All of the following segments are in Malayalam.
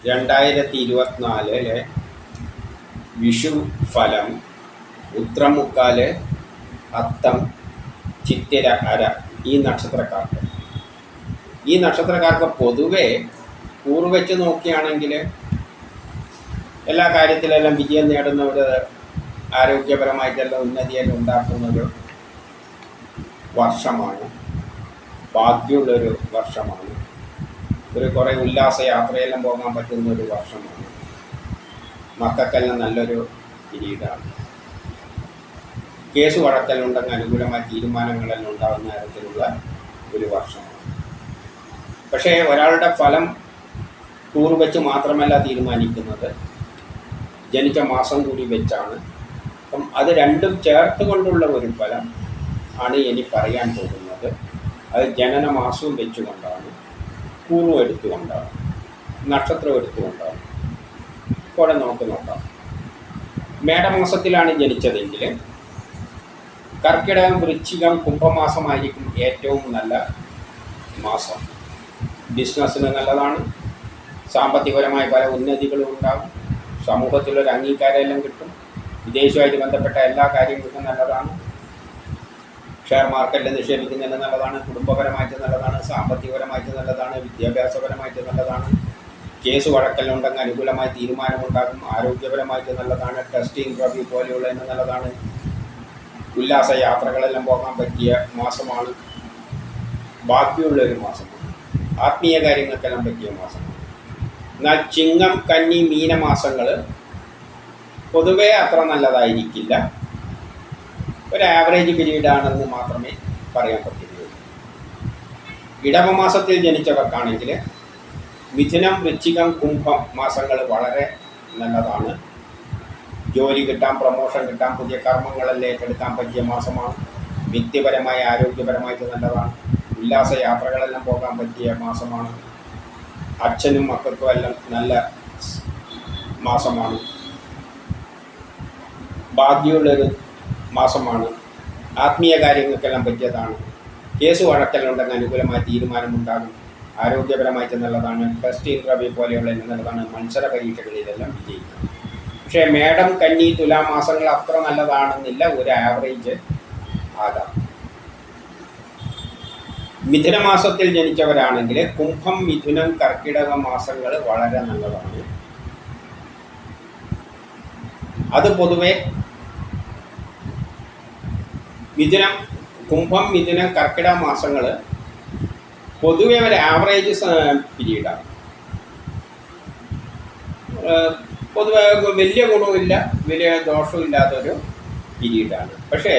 2024 വിഷു ഫലം ഉത്രമുക്കാല്, അത്തം, ചിത്തിര, അര ഈ നക്ഷത്രക്കാർക്ക് പൊതുവെ കൂറുവെച്ച് നോക്കുകയാണെങ്കിൽ എല്ലാ കാര്യത്തിലെല്ലാം വിജയം നേടുന്നവർ, ആരോഗ്യപരമായിട്ടെല്ലാം ഉന്നതിയെല്ലാം ഉണ്ടാക്കുന്നൊരു വർഷമാണ്, ഭാഗ്യമുള്ളൊരു വർഷമാണ്, കുറേ ഉല്ലാസയാത്രയെല്ലാം പോകാൻ പറ്റുന്ന ഒരു വർഷമാണ്, മക്കൾക്കെല്ലാം നല്ലൊരു പിരീഡാണ്. കേസ് വഴക്കലുണ്ടെങ്കിൽ അനുകൂലമായ തീരുമാനങ്ങളെല്ലാം ഉണ്ടാകുന്ന തരത്തിലുള്ള ഒരു വർഷമാണ്. പക്ഷേ ഒരാളുടെ ഫലം കൂറുവെച്ച് മാത്രമല്ല തീരുമാനിക്കുന്നത്, ജനിച്ച മാസം കൂടി വെച്ചാണ്. അപ്പം അത് രണ്ടും ചേർത്ത് കൊണ്ടുള്ള ഒരു ഫലം ആണ് ഇനി പറയാൻ പോകുന്നത്. അത് ജനനമാസവും വെച്ചുകൊണ്ടാണ്, കൂറും എടുത്തുകൊണ്ടാണ്, നക്ഷത്രം എടുത്തുകൊണ്ടാണ്. ഇപ്പോൾ നമുക്ക് നോക്കാം. മേടമാസത്തിലാണ് ജനിച്ചതെങ്കിൽ കർക്കിടകം, വൃശ്ചികം, കുംഭമാസമായിരിക്കും ഏറ്റവും നല്ല മാസം. ബിസിനസ്സിന് നല്ലതാണ്, സാമ്പത്തികപരമായ പല ഉന്നതികളും ഉണ്ടാകും, സമൂഹത്തിലൊരു അംഗീകാരമെല്ലാം കിട്ടും, വിദേശവുമായിട്ട് ബന്ധപ്പെട്ട എല്ലാ കാര്യങ്ങൾക്കും നല്ലതാണ്, ഷെയർ മാർക്കറ്റിൽ നിക്ഷേപിക്കുന്നതിന് നല്ലതാണ്, കുടുംബപരമായിട്ട് നല്ലതാണ്, സാമ്പത്തികപരമായിട്ട് നല്ലതാണ്, വിദ്യാഭ്യാസപരമായിട്ട് നല്ലതാണ്, കേസ് വഴക്കലുണ്ടെങ്കിൽ അനുകൂലമായ തീരുമാനമുണ്ടാകും, ആരോഗ്യപരമായിട്ട് നല്ലതാണ്, ടെസ്റ്റ് ഇൻ്റർവ്യൂ പോലെയുള്ളതിന് നല്ലതാണ്, ഉല്ലാസ യാത്രകളെല്ലാം പോകാൻ പറ്റിയ മാസമാണ്, ബാക്കിയുള്ളൊരു മാസമാണ്, ആത്മീയ കാര്യങ്ങൾക്കെല്ലാം പറ്റിയ മാസമാണ്. എന്നാൽ ചിങ്ങം, കന്നി, മീനമാസങ്ങൾ പൊതുവേ അത്ര നല്ലതായിരിക്കില്ല, ഒരു ആവറേജ് പീരീഡാണെന്ന് മാത്രമേ പറയാൻ പറ്റുകയുള്ളൂ. ഇടവമാസത്തിൽ ജനിച്ചവർക്കാണെങ്കിൽ മിഥുനം, വൃശ്ചികം, കുംഭം മാസങ്ങൾ വളരെ നല്ലതാണ്. ജോലി കിട്ടാൻ, പ്രൊമോഷൻ കിട്ടാൻ, പുതിയ കർമ്മങ്ങളെല്ലാം ഏറ്റെടുക്കാൻ പറ്റിയ മാസമാണ്. വ്യക്തിപരമായി ആരോഗ്യപരമായിട്ട് നല്ലതാണ്, ഉല്ലാസ യാത്രകളെല്ലാം പോകാൻ പറ്റിയ മാസമാണ്, അച്ഛനും മക്കൾക്കും എല്ലാം നല്ല മാസമാണ്, ഭാഗ്യമുള്ളൊരു മാസമാണ്, ആത്മീയ കാര്യങ്ങൾക്കെല്ലാം പറ്റിയതാണ്, കേസ് വഴക്കലുണ്ടെങ്കിൽ അനുകൂലമായ തീരുമാനമുണ്ടാകും, ആരോഗ്യപരമായിട്ട് നല്ലതാണ്, ടെസ്റ്റ് ഇൻ്റർവ്യൂ പോലെയുള്ള നല്ലതാണ്, മത്സര പരീക്ഷകളിലെല്ലാം വിജയിക്കും. പക്ഷേ മേടം, കന്നി, തുലാം മാസങ്ങൾ അത്ര നല്ലതാണെന്നില്ല, ഒരു ആവറേജ് ആകാം. മിഥുനമാസത്തിൽ ജനിച്ചവരാണെങ്കിൽ കുംഭം, മിഥുനം, കർക്കിടക മാസങ്ങൾ വളരെ നല്ലതാണ്. അത് പൊതുവെ കുംഭം, മിഥുനം, കർക്കിടക മാസങ്ങൾ പൊതുവെ ഒരു ആവറേജ് പീരീഡാണ്. പൊതുവെ വലിയ ഗുണവുമില്ല, വലിയ ദോഷവും ഇല്ലാത്തൊരു പീരീഡാണ്. പക്ഷേ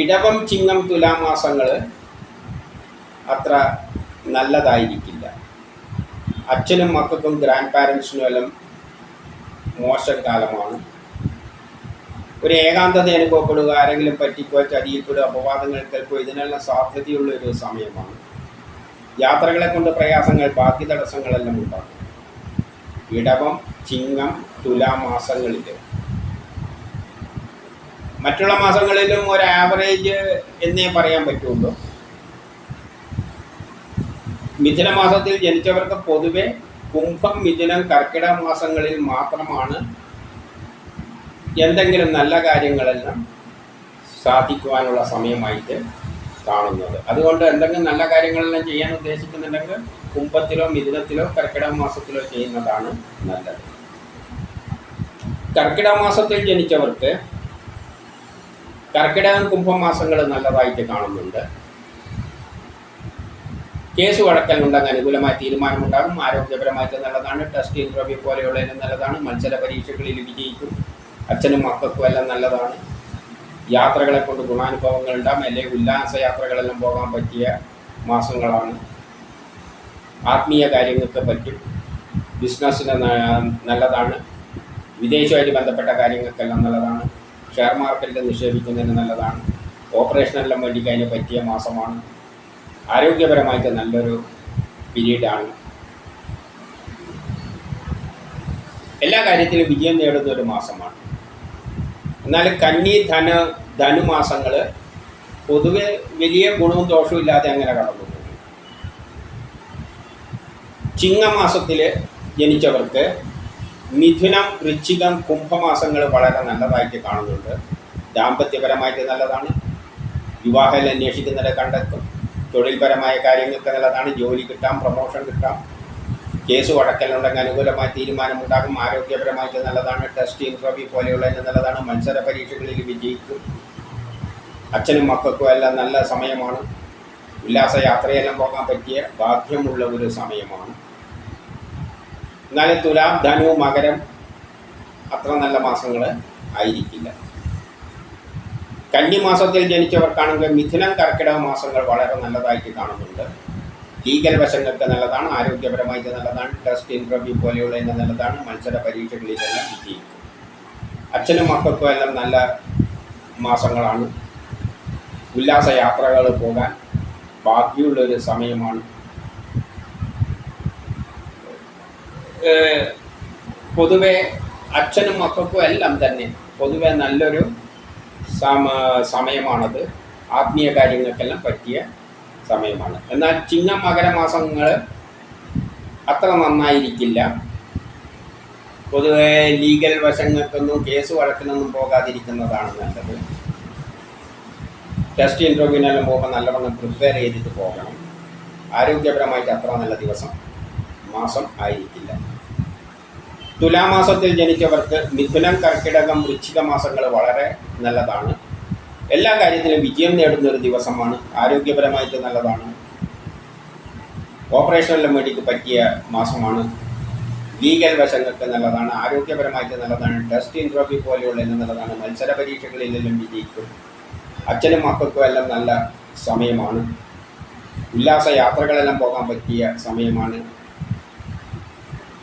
ഇടവം, ചിങ്ങം, തുലാം മാസങ്ങൾ അത്ര നല്ലതായിരിക്കില്ല. അച്ഛനും മക്കൾക്കും ഗ്രാൻഡ് പാരൻസിനും എല്ലാം മോശം കാലമാണ്. ഒരു ഏകാന്തത അനുഭവപ്പെടുക, ആരെങ്കിലും പറ്റിക്കോ, ചതിയിൽപ്പെടുക, അപവാദങ്ങൾ കേൾക്കുക, ഇതിനെല്ലാം സാധ്യതയുള്ളൊരു സമയമാണ്. യാത്രകളെ കൊണ്ട് പ്രയാസങ്ങൾ, ബാക്കി തടസ്സങ്ങളെല്ലാം ഉണ്ടാകും. ഇടവം, ചിങ്ങം, തുലാം മാസങ്ങളിൽ. മറ്റുള്ള മാസങ്ങളിലും ഒരു ആവറേജ് എന്നേ പറയാൻ പറ്റുള്ളൂ. മിഥുന മാസത്തിൽ ജനിച്ചവർക്ക് പൊതുവെ കുംഭം, മിഥുനം, കർക്കിടക മാസങ്ങളിൽ മാത്രമാണ് എന്തെങ്കിലും നല്ല കാര്യങ്ങളെല്ലാം സാധിക്കുവാനുള്ള സമയമായിട്ട് കാണുന്നത്. അതുകൊണ്ട് എന്തെങ്കിലും നല്ല കാര്യങ്ങളെല്ലാം ചെയ്യാൻ ഉദ്ദേശിക്കുന്നുണ്ടെങ്കിൽ കുംഭത്തിലോ, മിഥുനത്തിലോ, കർക്കിടക മാസത്തിലോ ചെയ്യുന്നതാണ് നല്ലത്. കർക്കിടക മാസത്തിൽ ജനിച്ചവർക്ക് കർക്കിടകം, കുംഭം മാസങ്ങൾ നല്ലതായിട്ട് കാണുന്നുണ്ട്. കേസ് വഴക്കലുണ്ടെങ്കിൽ അനുകൂലമായ തീരുമാനമുണ്ടാകും, ആരോഗ്യപരമായിട്ട് നല്ലതാണ്, ടെസ്റ്റ് ഇൻ്റർവ്യൂ പോലെയുള്ളതിന് നല്ലതാണ്, മത്സര പരീക്ഷകളിൽ വിജയിക്കും, അച്ഛനും മക്കൾക്കും എല്ലാം നല്ലതാണ്, യാത്രകളെ കൊണ്ട് ഗുണാനുഭവങ്ങൾ ഉണ്ടാകും, അല്ലെങ്കിൽ ഉല്ലാസ യാത്രകളെല്ലാം പോകാൻ പറ്റിയ മാസങ്ങളാണ്, ആത്മീയ കാര്യങ്ങൾക്ക് പറ്റും, ബിസിനസ്സിന് നല്ലതാണ്, വിദേശവുമായിട്ട് ബന്ധപ്പെട്ട കാര്യങ്ങൾക്കെല്ലാം നല്ലതാണ്, ഷെയർ മാർക്കറ്റിൽ നിക്ഷേപിക്കുന്നതിന് നല്ലതാണ്, ഓപ്പറേഷനെല്ലാം വേണ്ടിക്ക് അതിന് പറ്റിയ മാസമാണ്, ആരോഗ്യപരമായിട്ട് നല്ലൊരു പീരീഡാണ്, എല്ലാ കാര്യത്തിലും വിജയം നേടുന്ന ഒരു മാസമാണ്. എന്നാൽ കന്നി, ധനുമാസങ്ങൾ പൊതുവെ വലിയ ഗുണവും ദോഷവും ഇല്ലാതെ അങ്ങനെ കടന്നു പോകും. ചിങ്ങമാസത്തിൽ ജനിച്ചവർക്ക് മിഥുനം, വൃശ്ചികം, കുംഭമാസങ്ങൾ വളരെ നല്ലതായിട്ട് കാണുന്നുണ്ട്. ദാമ്പത്യപരമായിട്ട് നല്ലതാണ്. വിവാഹം അന്വേഷിക്കുന്നവരെ കണ്ടെത്തും. തൊഴിൽപരമായ കാര്യങ്ങൾക്ക് നല്ലതാണ്. ജോലി കിട്ടാം, പ്രൊമോഷൻ കിട്ടാം. കേസ് വഴക്കലുണ്ടെങ്കിൽ അനുകൂലമായ തീരുമാനമുണ്ടാകും. ആരോഗ്യപരമായിട്ട് നല്ലതാണ്. ടെസ്റ്റ് ഇൻ്റർവ്യൂ പോലെയുള്ളതിന് നല്ലതാണ്. മത്സര പരീക്ഷകളിൽ വിജയിക്കും. അച്ഛനും മക്കൾക്കും എല്ലാം നല്ല സമയമാണ്. ഉല്ലാസയാത്രയെല്ലാം പോകാൻ പറ്റിയ ഭാഗ്യമുള്ള ഒരു സമയമാണ്. എന്നാലും തുലാം, ധനു, മകരം അത്ര നല്ല മാസങ്ങൾ ആയിരിക്കില്ല. കന്നിമാസത്തിൽ ജനിച്ചവർക്കാണെങ്കിൽ മിഥുനം, കർക്കിടക മാസങ്ങൾ വളരെ നല്ലതായിട്ട് കാണുന്നുണ്ട്. ലീഗൽ വശങ്ങൾക്ക് നല്ലതാണ്. ആരോഗ്യപരമായിട്ട് നല്ലതാണ്. ടെസ്റ്റ് ഇൻ്റർവ്യൂ പോലെയുള്ളതിന് നല്ലതാണ്. മത്സര പരീക്ഷകളിലെല്ലാം വിജയിക്കും. അച്ഛനും മക്കൾക്കും എല്ലാം നല്ല മാസങ്ങളാണ്. ഉല്ലാസയാത്രകൾ പോകാൻ ഭാഗ്യമുള്ളൊരു സമയമാണ്. പൊതുവെ അച്ഛനും മക്കൾക്കും എല്ലാം തന്നെ പൊതുവെ നല്ലൊരു സമയമാണത്. ആത്മീയ കാര്യങ്ങൾക്കെല്ലാം പറ്റിയ സമയമാണ്. എന്നാൽ ചിങ്ങം, മകരമാസങ്ങൾ അത്ര നന്നായിരിക്കില്ല. പൊതുവെ ലീഗൽ വശങ്ങൾക്കൊന്നും കേസ് വഴക്കിനൊന്നും പോകാതിരിക്കുന്നതാണ് നല്ലത്. ടെസ്റ്റ് ഇൻ്റർവ്യൂവിനെല്ലാം പോകുമ്പോൾ നല്ലവണ്ണം പ്രിപ്പയർ ചെയ്തിട്ട് പോകണം. ആരോഗ്യപരമായിട്ട് അത്ര നല്ല മാസം ആയിരിക്കില്ല. തുലാമാസത്തിൽ ജനിച്ചവർക്ക് മിഥുനം, കർക്കിടകം, വൃശ്ചിക മാസങ്ങൾ വളരെ നല്ലതാണ്. എല്ലാ കാര്യത്തിലും വിജയം നേടുന്ന ഒരു ദിവസമാണ്. ആരോഗ്യപരമായിട്ട് നല്ലതാണ്. ഓപ്പറേഷനെല്ലാം വേണ്ടിക്ക് പറ്റിയ മാസമാണ്. ലീഗൽ വശങ്ങൾക്ക് നല്ലതാണ്. ആരോഗ്യപരമായിട്ട് നല്ലതാണ്. ടെസ്റ്റ് ഇൻ്റർവ്യൂ പോലെയുള്ളതിന് നല്ലതാണ്. മത്സര പരീക്ഷകളിലെല്ലാം വിജയിക്കും. അച്ഛനും മക്കൾക്കും എല്ലാം നല്ല സമയമാണ്. ഉല്ലാസ യാത്രകളെല്ലാം പോകാൻ പറ്റിയ സമയമാണ്.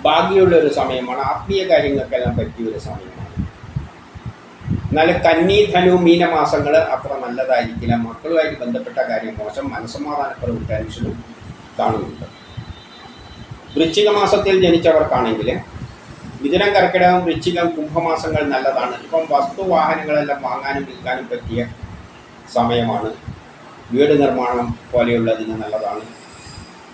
ഭാഗ്യമുള്ളൊരു സമയമാണ്. ആത്മീയ കാര്യങ്ങൾക്കെല്ലാം പറ്റിയൊരു സമയമാണ്. എന്നാൽ കന്നി, ധനു, മീനമാസങ്ങൾ അത്ര നല്ലതായിരിക്കില്ല. മക്കളുമായിട്ട് ബന്ധപ്പെട്ട കാര്യം മോശം. മനസ്സമാധാനക്കുറവും ടെൻഷനും കാണുന്നുണ്ട്. വൃശ്ചിക മാസത്തിൽ ജനിച്ചവർക്കാണെങ്കിൽ മിഥുനം, കർക്കിടകം, വൃശ്ചികം, കുംഭമാസങ്ങൾ നല്ലതാണ്. ഇപ്പം വസ്തുവാഹനങ്ങളെല്ലാം വാങ്ങാനും വിൽക്കാനും പറ്റിയ സമയമാണ്. വീട് നിർമ്മാണം പോലെയുള്ളതിന് നല്ലതാണ്.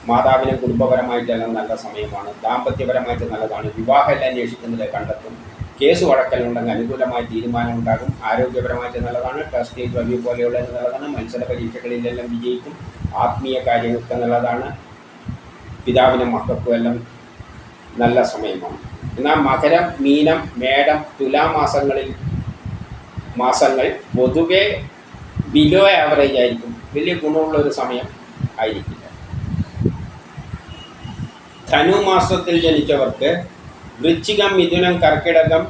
മാതാവിന് കുടുംബപരമായിട്ടെല്ലാം നല്ല സമയമാണ്. ദാമ്പത്യപരമായിട്ട് നല്ലതാണ്. വിവാഹം അന്വേഷിക്കുന്നതിലെ കണ്ടെത്തും. കേസ് വഴക്കലുണ്ടെങ്കിൽ അനുകൂലമായ തീരുമാനമുണ്ടാകും. ആരോഗ്യപരമായിട്ട് നല്ലതാണ്. ടെസ്റ്റ് ഇൻ്റർവ്യൂ പോലെയുള്ളതിന് നല്ലതാണ്. മത്സര പരീക്ഷകളിലെല്ലാം വിജയിക്കും. ആത്മീയ കാര്യങ്ങൾക്ക് നല്ലതാണ്. പിതാവിനും മക്കൾക്കും എല്ലാം നല്ല സമയമാണ്. എന്നാൽ മകരം, മീനം, മേടം, മാസങ്ങൾ പൊതുവെ ബിലോ ആവറേജ് ആയിരിക്കും. വലിയ ഗുണമുള്ളൊരു സമയം ആയിരിക്കില്ല. ധനു മാസത്തിൽ ജനിച്ചവർക്ക് വൃശ്ചികം, മിഥുനം, കർക്കിടകം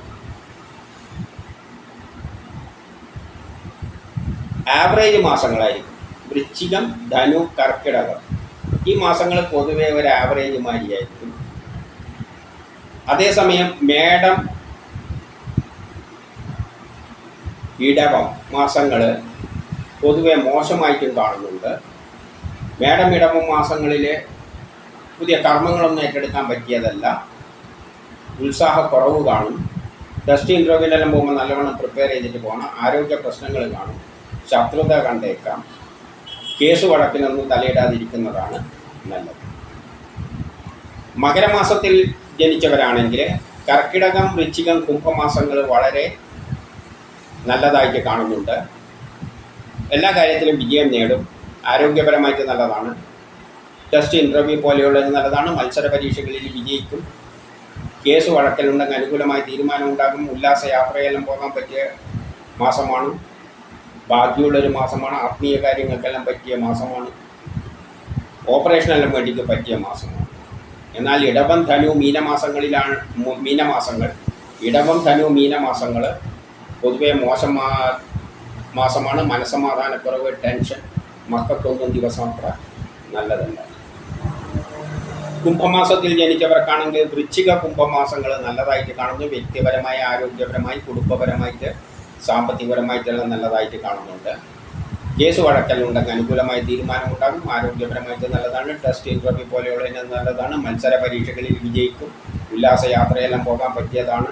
ആവറേജ് മാസങ്ങളായിരിക്കും. വൃശ്ചികം, ധനു, കർക്കിടകം ഈ മാസങ്ങൾ പൊതുവെ ഒരു ആവറേജ് മാതിരിയായിരിക്കും. അതേസമയം മേടം, ഇടവം മാസങ്ങൾ പൊതുവെ മോശമായിട്ടും കാണുന്നുണ്ട്. മേടം, ഇടവം മാസങ്ങളിൽ പുതിയ കർമ്മങ്ങളൊന്നും ഏറ്റെടുക്കാൻ പറ്റിയതല്ല. ഉത്സാഹക്കുറവ് കാണും. ടെസ്റ്റ് ഇൻ്റർവ്യൂവിനെല്ലാം പോകുമ്പോൾ നല്ലവണ്ണം പ്രിപ്പയർ ചെയ്തിട്ട് പോകണം. ആരോഗ്യ പ്രശ്നങ്ങൾ കാണും. ശത്രുത കണ്ടേക്കാം. കേസ് വഴക്കിനൊന്നും തലയിടാതിരിക്കുന്നതാണ് നല്ലത്. മകരമാസത്തിൽ ജനിച്ചവരാണെങ്കിൽ കർക്കിടകം, വൃശ്ചികം, കുംഭമാസങ്ങൾ വളരെ നല്ലതായിട്ട് കാണുന്നുണ്ട്. എല്ലാ കാര്യത്തിലും വിജയം നേടും. ആരോഗ്യപരമായിട്ട് നല്ലതാണ്. ടെസ്റ്റ് ഇൻ്റർവ്യൂ പോലെയുള്ളത് നല്ലതാണ്. മത്സര പരീക്ഷകളിൽ വിജയിക്കും. കേസ് വഴക്കലുണ്ടെങ്കിൽ അനുകൂലമായ തീരുമാനമുണ്ടാകും. ഉല്ലാസ യാത്രയെല്ലാം പോകാൻ പറ്റിയ മാസമാണ്. ഭാഗ്യമുള്ളൊരു മാസമാണ്. ആത്മീയ കാര്യങ്ങൾക്കെല്ലാം പറ്റിയ മാസമാണ്. ഓപ്പറേഷനെല്ലാം വേണ്ടിക്ക് പറ്റിയ മാസമാണ്. എന്നാൽ ഇടവം, ധനു, മീനമാസങ്ങൾ ഇടവം, ധനു, മീനമാസങ്ങൾ പൊതുവെ മോശം മാസമാണ്. മനസ്സമാധാനക്കുറവ്, ടെൻഷൻ, മക്കൾക്കൊന്നും ദിവസം അത്ര നല്ലതല്ല. കുംഭമാസത്തിൽ ജനിച്ചവർക്കാണെങ്കിൽ വൃശ്ചിക, കുംഭമാസങ്ങൾ നല്ലതായിട്ട് കാണുന്നു. വ്യക്തിപരമായി, ആരോഗ്യപരമായി, കുടുംബപരമായിട്ട്, സാമ്പത്തികപരമായിട്ടെല്ലാം നല്ലതായിട്ട് കാണുന്നുണ്ട്. കേസ് വഴക്കലുണ്ടെങ്കിൽ അനുകൂലമായ തീരുമാനമുണ്ടാകും. ആരോഗ്യപരമായിട്ട് നല്ലതാണ്. ടെസ്റ്റ് ഇൻ്റർവ്യൂ പോലെയുള്ളതിന് നല്ലതാണ്. മത്സര പരീക്ഷകളിൽ വിജയിക്കും. ഉല്ലാസ യാത്രയെല്ലാം പോകാൻ പറ്റിയതാണ്.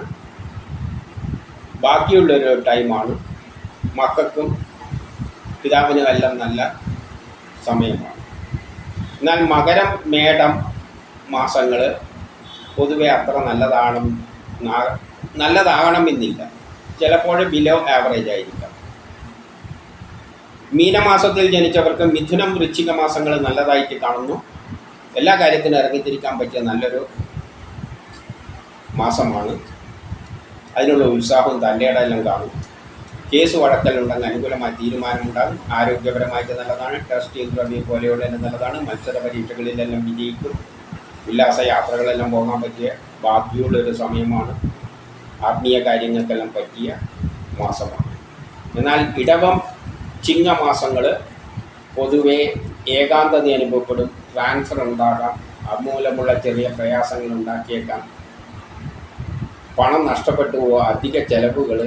ബാക്കിയുള്ളൊരു ടൈമാണ്. മക്കൾക്കും പിതാവിനും എല്ലാം നല്ല സമയമാണ്. എന്നാൽ മകരം, മേടം മാസങ്ങൾ പൊതുവെ അത്ര നല്ലതാകണമെന്നില്ല. ചിലപ്പോൾ ബിലോ ആവറേജ് ആയിരിക്കാം. മീനമാസത്തിൽ ജനിച്ചവർക്ക് മിഥുനം വൃശ്ചിക മാസങ്ങൾ നല്ലതായിട്ട് കാണുന്നു. എല്ലാ കാര്യത്തിനും ഇറങ്ങിത്തിരിക്കാൻ പറ്റിയ നല്ലൊരു മാസമാണ്. അതിനുള്ള ഉത്സാഹവും തൻ്റെയിടെല്ലാം കാണും. കേസ് വഴക്കലുണ്ടെങ്കിൽ അനുകൂലമായ തീരുമാനമുണ്ടാകും. ആരോഗ്യപരമായിട്ട് നല്ലതാണ്. ടെസ്റ്റ് ഇൻ്റർവ്യൂ പോലെയുള്ളതെല്ലാം നല്ലതാണ്. മത്സര പരീക്ഷകളിലെല്ലാം വിജയിക്കും. ഉല്ലാസ യാത്രകളെല്ലാം പോകാൻ പറ്റിയ ഭാഗ്യമുള്ളൊരു സമയമാണ്. ആത്മീയ കാര്യങ്ങൾക്കെല്ലാം പറ്റിയ മാസമാണ്. എന്നാൽ ഇടവം ചിങ്ങമാസങ്ങൾ പൊതുവേ ഏകാന്തത അനുഭവപ്പെടും. ട്രാൻസ്ഫർ ഉണ്ടാകാം. അതുമൂലമുള്ള ചെറിയ പ്രയാസങ്ങൾ ഉണ്ടാക്കിയേക്കാം. പണം നഷ്ടപ്പെട്ടു പോവുക, അധിക ചെലവുകൾ.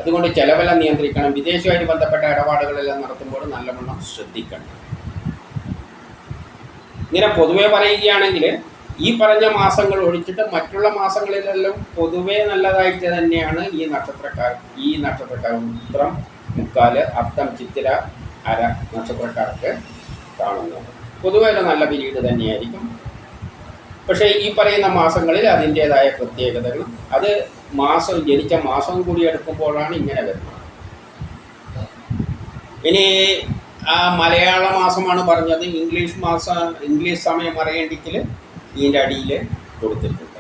അതുകൊണ്ട് ചിലവെല്ലാം നിയന്ത്രിക്കണം. വിദേശവുമായിട്ട് ബന്ധപ്പെട്ട ഇടപാടുകളെല്ലാം നടത്തുമ്പോൾ നല്ലവണ്ണം ശ്രദ്ധിക്കണം. ഇങ്ങനെ പൊതുവെ പറയുകയാണെങ്കിൽ ഈ പറഞ്ഞ മാസങ്ങൾ ഒഴിച്ചിട്ട് മറ്റുള്ള മാസങ്ങളിലെല്ലാം പൊതുവെ നല്ലതായിട്ട് തന്നെയാണ് ഈ നക്ഷത്രക്കാർ ഉത്രം, മുക്കാല്, അത്തം, ചിത്തിര, അര നക്ഷത്രക്കാർക്ക് കാണുന്നത്. പൊതുവെ ഒരു നല്ല പീരീഡ് തന്നെയായിരിക്കും. പക്ഷേ ഈ പറയുന്ന മാസങ്ങളിൽ അതിൻ്റേതായ പ്രത്യേകതകൾ, അത് ജനിച്ച മാസം കൂടി എടുക്കുമ്പോഴാണ് ഇങ്ങനെ വരുന്നത്. ഇനി മലയാള മാസമാണ് പറഞ്ഞത്. ഇംഗ്ലീഷ് സമയം അറിയേണ്ടെങ്കിൽ ഇതിൻ്റെ അടിയിൽ കൊടുത്തിട്ടുണ്ട്.